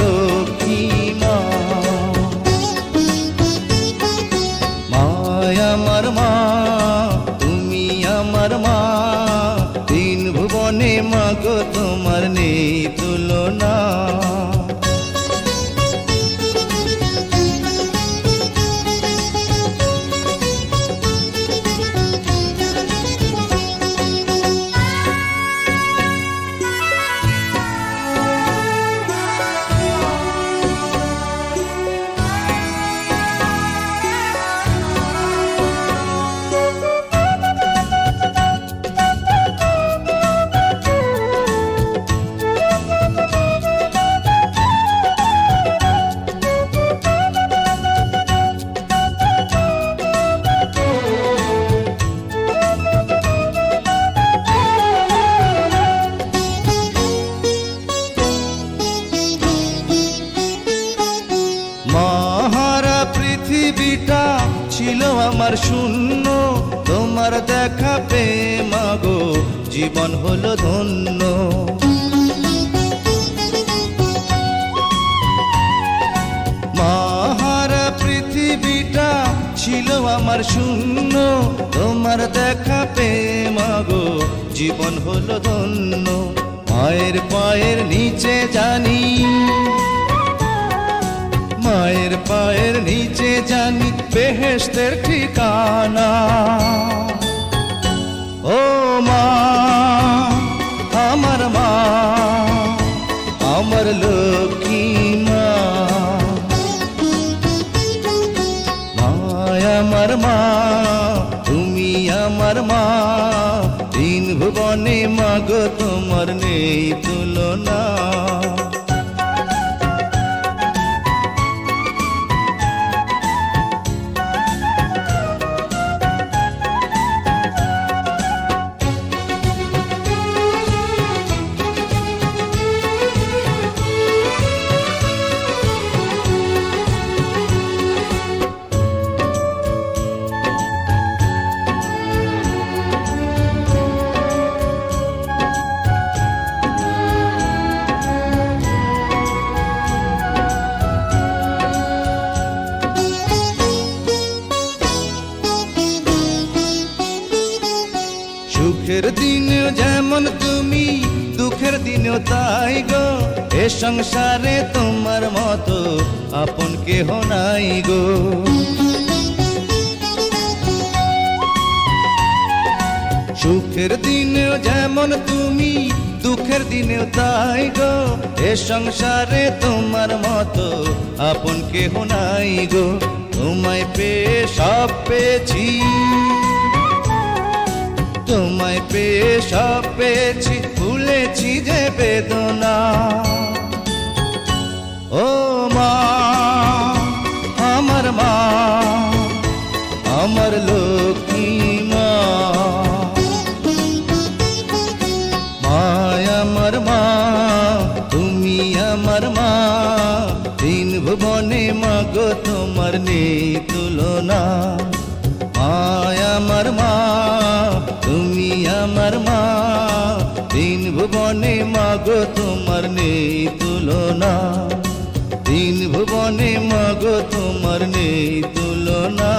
লক্ষ্মী মা। মায় আমার মা, তুমি আমার মা, তিন ভুবনে মা গো তোমার নেই তুলনা। মহারা পৃথিবীটা ছিল আমার শূন্য, তোমার দেখা পেয়ে মাগো জীবন হলো ধন্য। মহারা পৃথিবীটা ছিল আমার শূন্য, তোমার দেখা পেয়ে মাগো জীবন হলো ধন্য। মায়ের পায়ের নিচে জানি, মায়ের পায়ের নিচে জানি বেহেশতের ঠিকানা। ও মা, আমার মা, আমার লক্ষ্মী মা। মায় আমার মা, তুমি আমার মা, তিন ভুবনে মা গো তোমার নেই তুলনা। সুখের দিনে যেমন তুমি, দুঃখের দিনেও তাই গো, এ সংসারে তোমার মতো আপন কেহ নাই গো। সুখের দিনেও যেমন তুমি, দুঃখের দিনেও তাই গো, এ সংসারে তোমার মতো আপন কেহ নাই গো। তোমায় পেয়ে সব পেয়েছি, তোমায় পেয়ে সব পেয়েছি, ভুলেছি যে বেদনা। ও মা, আমার মা, আমার লক্ষ্মী মা। মায় আমার মা, তুমি আমার মা, তিন ভুবনে মা গো তোমার নেই তুলনা। মায় আমার মা, তুমি আমার মা, তিন ভুবনে মা গো তোমার নেই তুলনা। তিন ভুবনে মা গো তোমার নেই তুলনা।